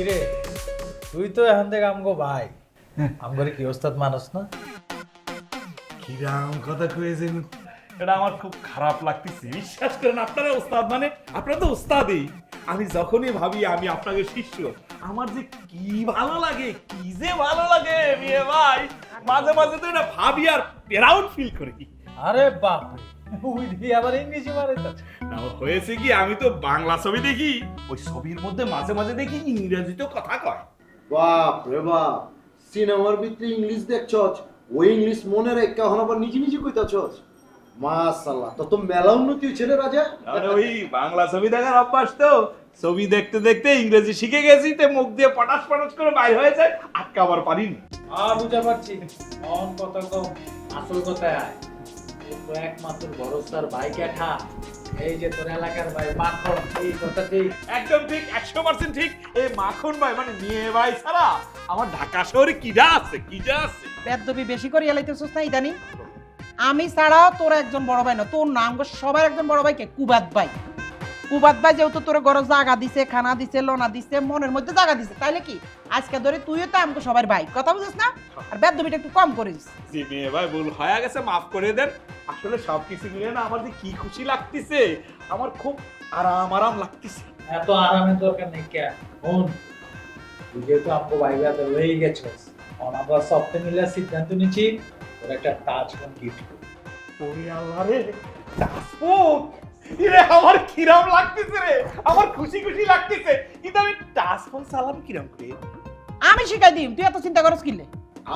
কিরে তুই তো এখন থেকে আমগো ভাই আমগরে কি ওস্তাদ মানুষ না? কিরাম কথা কয়েছেন, এটা আমার খুব খারাপ লাগতেছে। বিশ্বাস করেন, আপনারা ওস্তাদ মানে আপনারা তো ওস্তাদই। আমি যখনই ভাবি আমি আপনাকে শিষ্য, আমার যে কি ভালো লাগে, কি যে ভালো লাগে মেয়ে ভাই। মাঝে মাঝে তো এটা ভাবি আর প্রাউড ফিল করি। আরে বাপ রে, ওই দিয়ে আবার ইংরেজি মারে তো। না, হয়েছে কি, আমি তো বাংলা ছবি দেখি, ওই ছবির মধ্যে মাঝে মাঝে দেখি ইংরেজিতেও কথা কয়। বাপ রে বাপ, সিনেমার ভিতরে ইংলিশ দেখছস, ওই ইংলিশ মনে রেখে এখন আবার নিজে নিজে কইতাছস। মাশাআল্লাহ, তো মেলা উন্নতি হইছে রে রাজা। আরে ওই বাংলা ছবি দেখার অভ্যাস তো, ছবি দেখতে দেখতে ইংরেজি শিখে গেছি, তে মুখ দিয়ে পটাশ পটাশ করে বাইর হয়ে যায়, আটকাবার পারিনি। বুঝা পারছি অন কথা কম, আসল কথায় আয়। এই তো একমাত্র ভরসার ভাই ক্যাঠা, এই যে তোর এলাকার ভাই মাখন, এই কথা ঠিক। একদম ঠিক, 100% ঠিক। এই মাখন ভাই মানে মেয়ে ভাই ছাড়া আমার ঢাকা শহরে কিডা আছে, কিডা আছে। বেদবি বেশি করে এলাইতেছস না ইদানি। আমি ছাড়াও তোর একজন বড় ভাই না, তোর নাম সবার একজন বড় ভাই কে? কুবাত ভাই। কুবাত ভাই যেহেতু তোর ঘরে জায়গা দিছে, খানা দিছে, লোনা দিছে, মনের মধ্যে জায়গা দিছে, তাইলে কি আজকে ধরে তুইও তো আমাকে সবার ভাই, কথা বুঝিস না? আর বেদবিটা একটু কম করিস। জি মেয়ে ভাই, ভুল হয়ে গেছে, মাফ করে দেন। আসলে সবকিছু মিলে না আমার যে কি খুশি লাগতেছে, আমার খুব আরাম আরাম লাগতেছে। এত আরামের দরকার নেই কে। শোন, তুই যেহেতু আমগো ভাই ভাই হয়ে গেছস, আমরা সপ্তাহে মিলে সিদ্ধান্ত নিচ্ছি তোর একটা তাজ ফোন গিফট করব। ওরে আল্লাহ রে, টাচফোন! ইরে আমার কিরাম লাগতেছে রে, আমার খুশি খুশি লাগতেছে। কিন্তু আমি টাচফোন চালাবো কিরাম করে? আমি শিখাই দিম, তুই এত চিন্তা করস কিলে?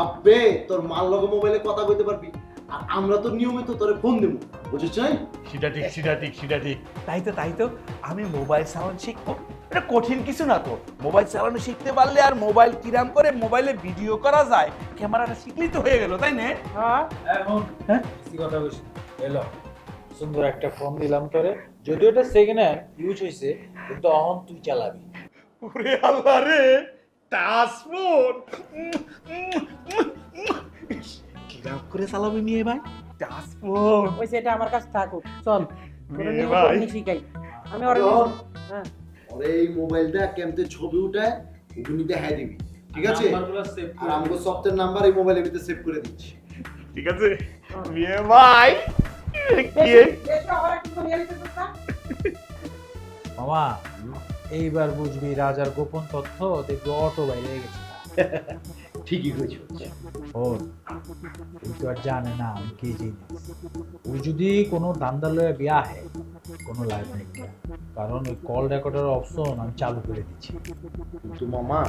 আব্বে তোর মার লগে মোবাইলে কথা কইতে পারবি, আর আমরা তো নিয়মিত তোরে ফোন দেব, বুঝছিস নাই? সেটা ঠিক, সেটা ঠিক, সেটা ঠিক। তাই তো আমি মোবাইল চালানো শিখবো। এটা কঠিন কিছু না তো, মোবাইল চালানো শিখতে পারলে আর মোবাইল কিরাম করে মোবাইলে ভিডিও করা যায়, ক্যামেরাটা শিখলেই তো হয়ে গেল, তাই না? হ্যাঁ, এখন কি কথা বলছিস? এলো সুন্দর একটা ফোন দিলাম তোরে, যদিও এটা সেকেন্ড হ্যান্ড ইউজ হইছে, কিন্তু এখন তুই চালাবি। ওরে আল্লাহ রে, টাচফোন! কিরাম করে চালাবি মেয়ে ভাই টাচফোন? ওই সেটা আমার কাছে থাকুক, চল তোরে নিয়ে ভাই। ফোন শিখাই। আমি ওর শোন, হ্যাঁ ওরে এই মোবাইলটা কেমতে ছবি উঠায় ওগুনি দেখাই দিবি, ঠিক আছে? নাম্বারগুলো সেভ আর আমগো সফটওয়্যার নাম্বার এই মোবাইলের ভিতরে সেভ করে দিচ্ছি। ঠিক আছে মেয়ে ভাই। কি বেশি আমার একটু করে এলাইতেছস না? মামা, এইবার বুঝবি রাজার গোপন তথ্য, দেখবি অটো বাইরে গেছে। ঠিকই কইছিস। ওর কিন্তু আর জানে না আমি কি জিনিস। ওই যদি কোনো ধান্দা লয়ে বিয়া হয়, কোনো লাইভ নেই, কারণ ওই কল রেকর্ডের অপশন আমি চালু করে দিচ্ছি। কিন্তু মামা,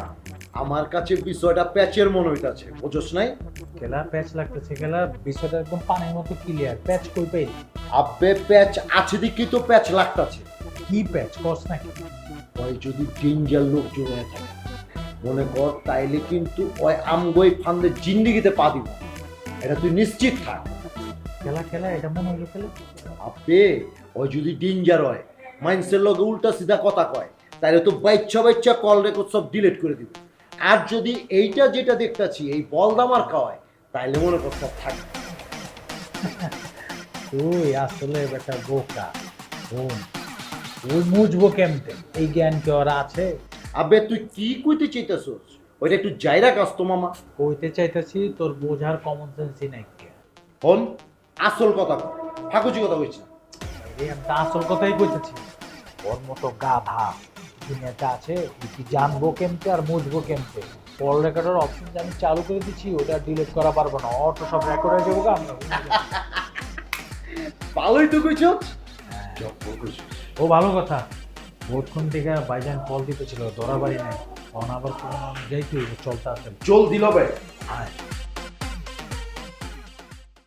আমার কাছে বিষয়টা প্যাচের মনে হইতাছে, বুঝছস নাই? খেলা প্যাচ লাগতেছে, খেলা বিষয়টা একদম পানির মতো ক্লিয়ার। প্যাচ কই পাইলি? আব্বে প্যাচ আছে দেখি তো প্যাচ লাগতাছে। কি প্যাচ কস নাকি? ওই যদি ডেঞ্জার লোক জড়ায় থাকে মনে কর, তাইলে কিন্তু ওই আমগই ফান্দে জিন্দিগিতে পা দিব, এটা তুই নিশ্চিত থাক। খেলা খেলা এটা মনে হইলো খেলা। আপে ওই যদি ডেঞ্জার হয়, মাইন্সের লগে উল্টা সিধা কথা কয়, তাহলে তো বাচ্চা বাচ্চা কল রেকর্ড সব ডিলিট করে দিবে। আর যদি এইটা যেটা দেখতাছি এই বলদামার খাওয়ায়, তাইলে মনে কর সব থাকবে। তুই আসলে বেটা বোকা। শোন, ওই মুজবো কেমতে, এই জ্ঞান কি ওরা আছে? আবে তুই কি কইতে চাইতেছস? ওইটা একটু জায়রা কাজ তো মামা। কইতে চাইতেছি তোর বোঝার কমন সেন্সই নাই। হন, আসল কথা কর, ফাঁকুচি কথা কইছি। এই আমি তো আসল কথাই কইতেছি। ওর মতো গাধা দুনিয়াতে আছে, তুই কি জানবো কেমতে আর মুজবো কেমতে? কল রেকর্ডের অপশন যে আমি চালু করে দিচ্ছি, ওটা ডিলিট করা পারবো না, অটো সব রেকর্ড হয়ে যাবো। আমরা ভালোই তো কইছস। ও ভালো কথা। বহুক্ষণ থেকে বাইজান কল দিতেছিল, ধরা বাড়ি নাই। এখন আবার কোন যাইতে চলতে আসে। জল দিল ভাই। আয়